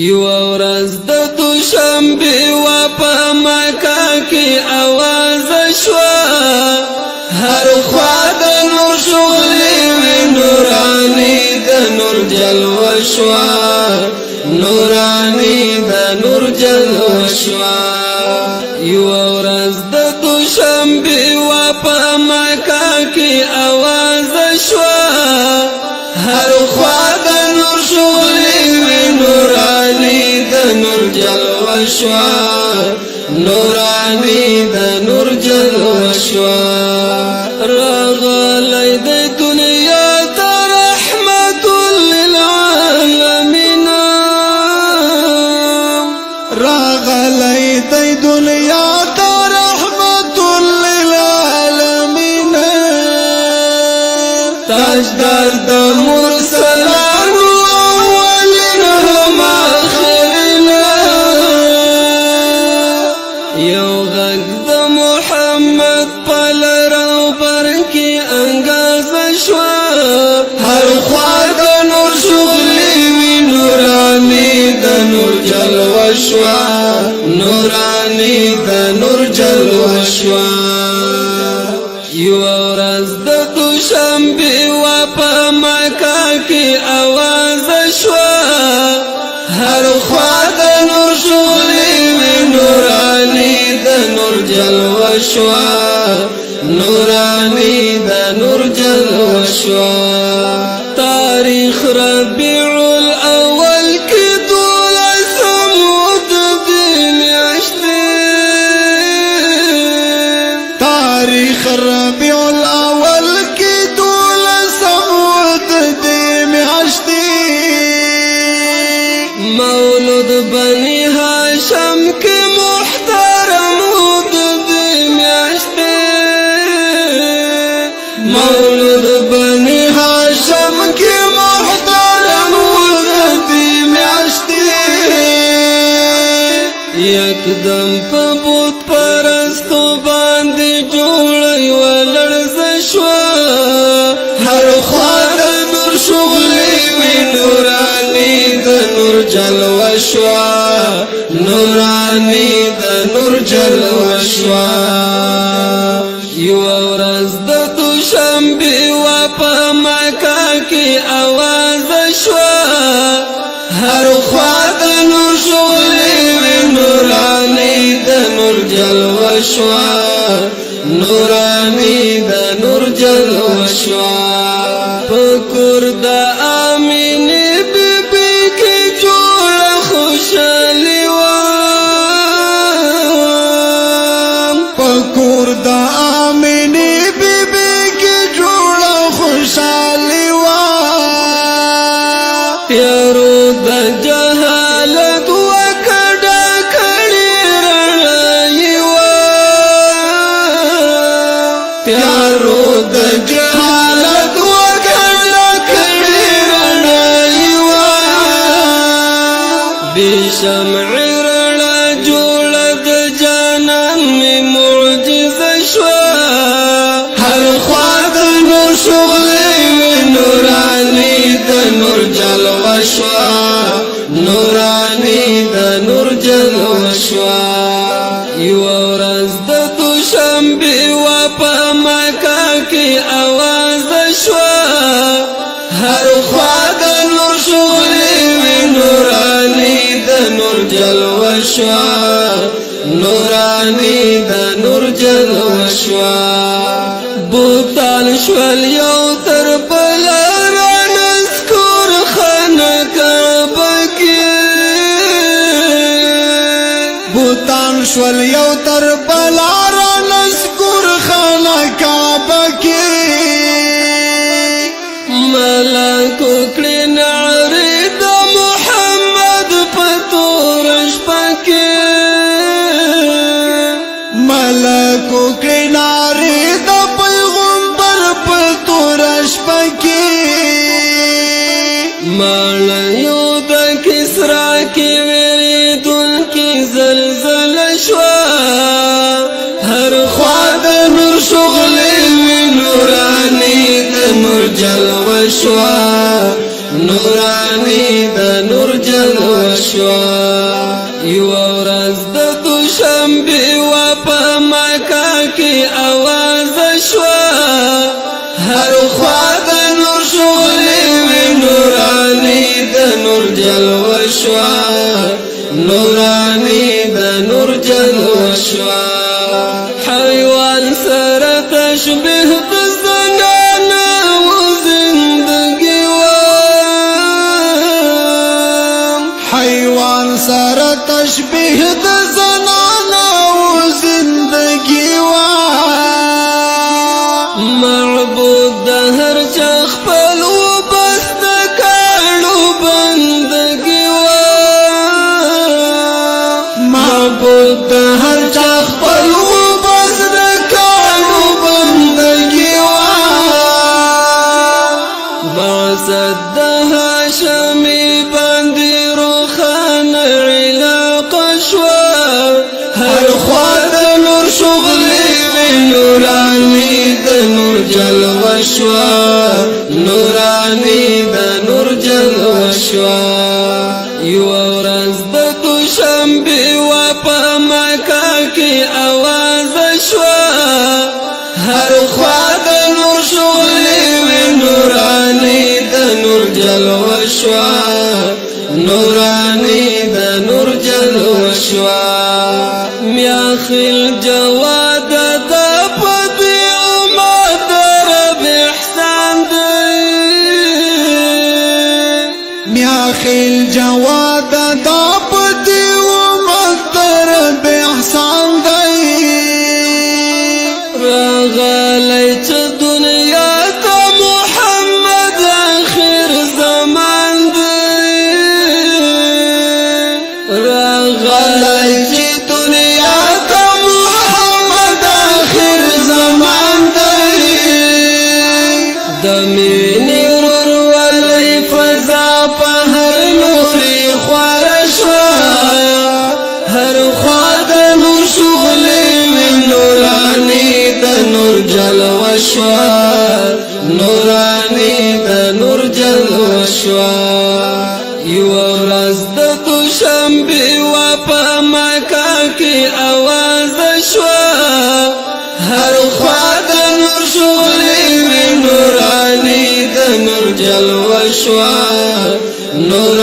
یو ورځ د دوشنبه و په مکه کې اواز شوه هر خوا د نور شغلې وې نوراني د نور جلوه شوه نوراني د نور جلوه شوه یو ورځ د دوشنبه و په مکه کې اواز شوه هر خوا د نور شغلې وې نوراني د نور جلوه شوه نوراني د نور جلوه شوه راغلی د دنیا ته رحمت للعالمین راغلی د دنیا ته رحمت للعالمین تاجدار د مرسلانو اولین هم آخرین یو غږ د محمد په لر او بر کې انګاز شوه هر خوا د نور شغلې وې نوراني د نور جلوه شوه نوراني د نور جلوه شوه یو ورځ د دوشنبه و په مکه کې اواز شوه هر خوا د نور شغلې وې نوراني د نور جلوه شوه نوراني د نور جلوه شوه تاریخ ربیع الاول کې دولسم د دې میاشتې تاریخ ربیع الاول کې دولسم د دې میاشتې مولود بني هاشم کې محترم د دې میاشتې مولود بني هاشم کې محترم د دې میاشتې یکدم په بت پرستو باندې جوړی ولړزه شوه هر خوا د نور شغلې وې نوراني د نور جلوه شوه نوراني د نور جلوه شوه یو ورځ د دوشنبه و په مکه کې اواز شوه هر خوا د نور شغلې وې نوراني د نور جلوه شوه نوراني د نور جلوه شوه په کور د آمینې بیبي کې جوړه خوشحالي وه په کور د آمینې بیبي کې جوړه خوشحالي وه تیارو د جهالت وکړه کړې رڼایي وه تیارو د جهالت وکړه کړې رڼایي وه بې شمعې رڼا جوړه د جانان مې معجزه شوه هر خوا د نور شغلې وې نوراني د نور جلوه شوه نوراني د نور جلوه شوه یو ورځ د دوشنبه و په مکه کې اواز شوه هر خوا د نور شغلې وې نوراني د نور جلوه شوه نوراني د نور جلوه شوه بوتان شول یو تر بل رانسکور خانه کعبه کې بوتان شول یو تر بل رانسکور خانه کعبه کې ملکو کړي نعرې د محمد په تور شپه کې ملکو کړي نارې د پیغمبر په تور شپه کې مالیو د کسرا کې ویریدونکي زلزله شوه هر خوا د نور شغلې وې نوراني د نور جلوه شوه نوراني د نور جلوه شوه شوا یو ورځ د دوشنبې وا په مکه کې اواز شوا هر خوا د نور شغلې وي نوراني د نور جلوه شوا نوراني د نور جلوه شوا حیوان سره تشبیه د زنانه و زندگی وام حیوان سره تشبیه د زنانه و زندگی وام معبود د هر چا خپل و بس د کاڼو بندګي وام معبود د هر چا خپل و بس د کاڼو بندګي وام بعثت د هاشمي باندې روښانه علاقه شوه هر خوا د نور شغلې وي نوراني د نور جلوه شوه نوراني د نور جلوه شوه یو ورځ د دوشنبې وا په مکه کې اواز شوه هر خوا د نور شغلې وي نوراني د نور جلوه شوه نوراني د نور جلوه شوه میاخیل جواد د پدی امت رب احسان دی میاخیل جواد دا پتی و مقدر بے احسان دی راغلی چې دنیا ته محمد آخر زمان دی غلی چې دنیا ته محمد آخر زمان دی د مینې ورورولۍ فضا په هر لوري خواره شوه هر خوا د نور شغلې وي نوراني د نور جلوه شوه نوراني د نور جلوه شوه یو ورځ د دوشنبې وا په مکه کې اواز شوه هر خوا د نور شغلې وي نوراني د نور جلوه شوه نور